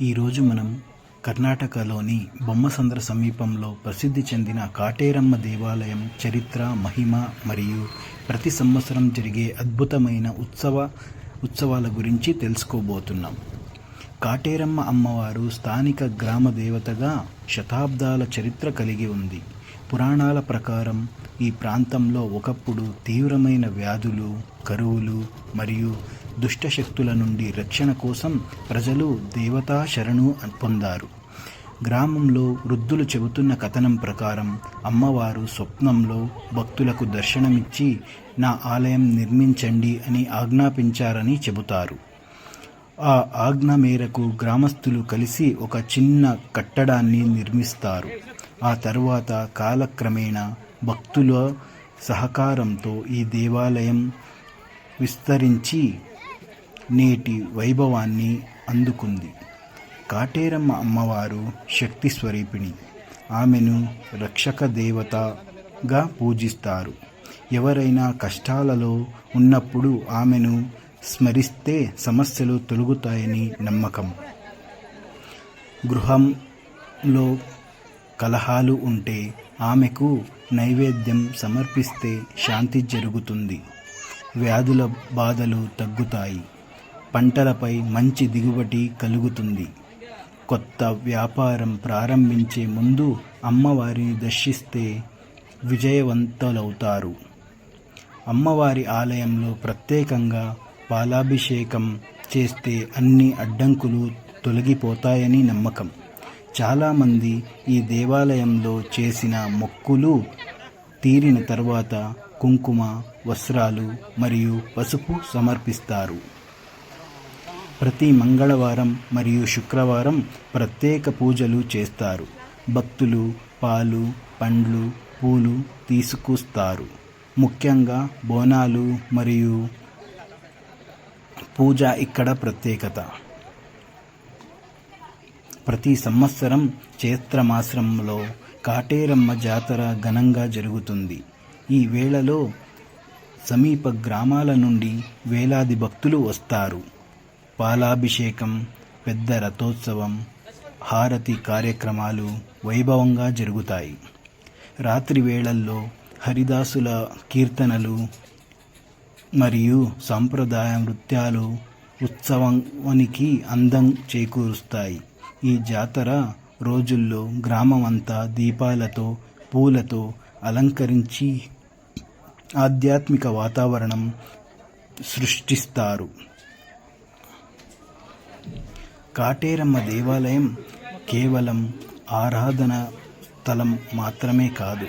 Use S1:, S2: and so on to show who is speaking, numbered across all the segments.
S1: ఈరోజు మనం కర్ణాటకలోని బొమ్మసంద్ర సమీపంలో ప్రసిద్ధి చెందిన కాటేరమ్మ దేవాలయం చరిత్ర, మహిమ మరియు ప్రతి సంవత్సరం జరిగే అద్భుతమైన ఉత్సవాల గురించి తెలుసుకోబోతున్నాం. కాటేరమ్మ అమ్మవారు స్థానిక గ్రామ దేవతగా శతాబ్దాల చరిత్ర కలిగి ఉంది. పురాణాల ప్రకారం ఈ ప్రాంతంలో ఒకప్పుడు తీవ్రమైన వ్యాధులు, కరువులు మరియు దుష్టశక్తుల నుండి రక్షణ కోసం ప్రజలు దేవతా శరణు పొందారు. గ్రామంలో వృద్ధులు చెబుతున్న కథనం ప్రకారం అమ్మవారు స్వప్నంలో భక్తులకు దర్శనమిచ్చి నా ఆలయం నిర్మించండి అని ఆజ్ఞాపించారని చెబుతారు. ఆ ఆజ్ఞ మేరకు గ్రామస్తులు కలిసి ఒక చిన్న కట్టడాన్ని నిర్మిస్తారు. ఆ తరువాత కాలక్రమేణా భక్తుల సహకారంతో ఈ దేవాలయం విస్తరించి నేటి వైభవాన్ని అందుకుంది. కాటేరమ్మ అమ్మవారు శక్తి స్వరూపిణి. ఆమెను రక్షక దేవతగా పూజిస్తారు. ఎవరైనా కష్టాలలో ఉన్నప్పుడు ఆమెను స్మరిస్తే సమస్యలు తొలగుతాయని నమ్మకం. గృహంలో కలహాలు ఉంటే ఆమెకు నైవేద్యం సమర్పిస్తే శాంతి జరుగుతుంది. వ్యాధుల బాధలు తగ్గుతాయి. పంటలపై మంచి దిగుబడి కలుగుతుంది. కొత్త వ్యాపారం ప్రారంభించే ముందు అమ్మవారిని దర్శిస్తే విజయవంతులవుతారు. అమ్మవారి ఆలయంలో ప్రత్యేకంగా పాలాభిషేకం చేస్తే అన్ని అడ్డంకులు తొలగిపోతాయని నమ్మకం. చాలామంది ఈ దేవాలయంలో చేసిన మొక్కులు తీరిన తర్వాత కుంకుమ, వస్త్రాలు మరియు పసుపు సమర్పిస్తారు. ప్రతి మంగళవారం మరియు శుక్రవారం ప్రత్యేక పూజలు చేస్తారు. భక్తులు పాలు, పండ్లు, పూలు తీసుకొస్తారు. ముఖ్యంగా బోనాలు మరియు పూజ ఇక్కడ ప్రత్యేకత. ప్రతి సంవత్సరం చైత్రమాసంలో కాటేరమ్మ జాతర ఘనంగా జరుగుతుంది. ఈ వేళలో సమీప గ్రామాల నుండి వేలాది భక్తులు వస్తారు. పాలాభిషేకం, పెద్ద రథోత్సవం, హారతి కార్యక్రమాలు వైభవంగా జరుగుతాయి. రాత్రి వేళల్లో హరిదాసుల కీర్తనలు మరియు సాంప్రదాయ నృత్యాలు ఉత్సవానికి అందం చేకూరుస్తాయి. ఈ జాతర రోజుల్లో గ్రామమంతా దీపాలతో, పూలతో అలంకరించి ఆధ్యాత్మిక వాతావరణం సృష్టిస్తారు. కాటేరమ్మ దేవాలయం కేవలం ఆరాధన స్థలం మాత్రమే కాదు,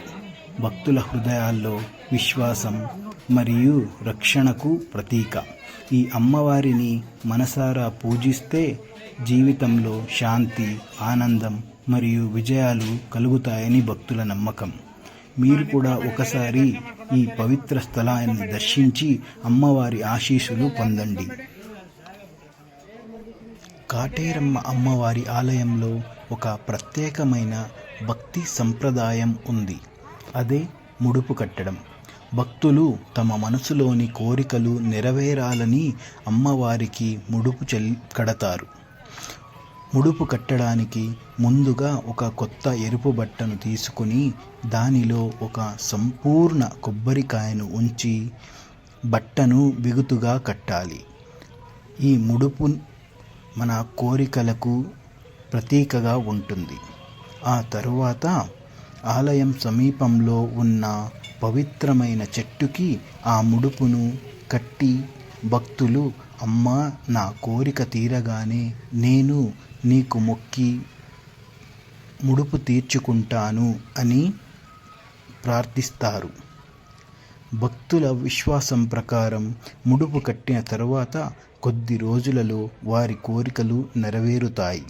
S1: భక్తుల హృదయాల్లో విశ్వాసం మరియు రక్షణకు ప్రతీక. ఈ అమ్మవారిని మనసారా పూజిస్తే జీవితంలో శాంతి, ఆనందం మరియు విజయాలు కలుగుతాయని భక్తుల నమ్మకం. మీరు కూడా ఒకసారి ఈ పవిత్ర స్థలాన్ని దర్శించి అమ్మవారి ఆశీస్సులు పొందండి. కాటేరమ్మ అమ్మవారి ఆలయంలో ఒక ప్రత్యేకమైన భక్తి సంప్రదాయం ఉంది. అదే ముడుపు కట్టడం. భక్తులు తమ మనసులోని కోరికలు నెరవేరాలని అమ్మవారికి ముడుపు కడతారు. ముడుపు కట్టడానికి ముందుగా ఒక కొత్త ఎరుపు బట్టను తీసుకుని దానిలో ఒక సంపూర్ణ కొబ్బరికాయను ఉంచి బట్టను బిగుతుగా కట్టాలి. ఈ ముడుపు మన కోరికలకు ప్రతీకగా ఉంటుంది. ఆ తరువాత ఆలయం సమీపంలో ఉన్న పవిత్రమైన చెట్టుకి ఆ ముడుపును కట్టి భక్తులు అమ్మా, నా కోరిక తీరగానే నేను నీకు మొక్కి ముడుపు తీర్చుకుంటాను అని ప్రార్థిస్తారు. భక్తుల విశ్వాసం ప్రకారం ముడుపు కట్టిన తరువాత కొద్ది రోజులలో వారి కోరికలు నెరవేరుతాయి.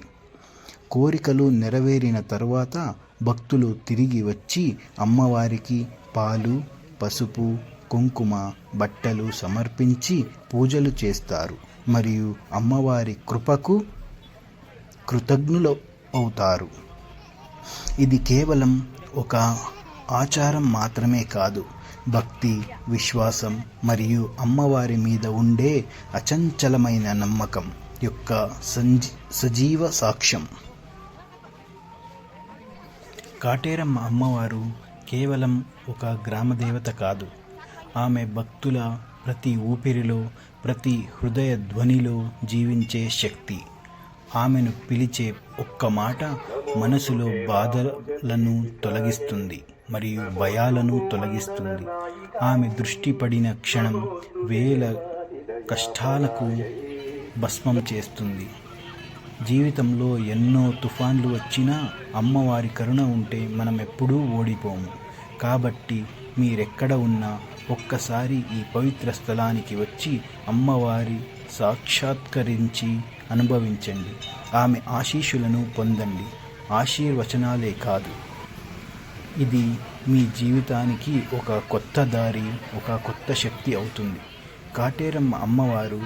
S1: కోరికలు నెరవేరిన తరువాత భక్తులు తిరిగి వచ్చి అమ్మవారికి పాలు, పసుపు, కుంకుమ, బట్టలు సమర్పించి పూజలు చేస్తారు మరియు అమ్మవారి కృపకు కృతజ్ఞులు అవుతారు. ఇది కేవలం ఒక ఆచారం మాత్రమే కాదు, భక్తి, విశ్వాసం మరియు అమ్మవారి మీద ఉండే అచంచలమైన నమ్మకం. యొక్క సజీవ సాక్ష్యం. కాటేరమ్మ అమ్మవారు కేవలం ఒక గ్రామదేవత కాదు. ఆమె భక్తుల ప్రతి ఊపిరిలో, ప్రతి హృదయ ధ్వనిలో జీవించే శక్తి. ఆమెను పిలిచే ఒక్క మాట మనసులో బాధలను తొలగిస్తుంది మరియు భయాలను తొలగిస్తుంది. ఆమె దృష్టి పడిన క్షణం వేల కష్టాలకు భస్మం చేస్తుంది. జీవితంలో ఎన్నో తుఫాన్లు వచ్చినా అమ్మవారి కరుణ ఉంటే మనం ఎప్పుడూ ఓడిపోము. కాబట్టి మీరెక్కడ ఉన్నా ఒక్కసారి ఈ పవిత్ర స్థలానికి వచ్చి అమ్మవారి సాక్షాత్కరించి అనుభవించండి. ఆమె ఆశీస్సులను పొందండి. ఆశీర్వచనాలే కాదు, ఇది మీ జీవితానికి ఒక కొత్త దారి, ఒక కొత్త శక్తి అవుతుంది. కాటేరమ్మ అమ్మవారు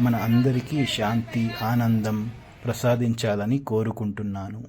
S1: మన అందరికీ శాంతి, ఆనందం ప్రసాదించాలని కోరుకుంటున్నాను.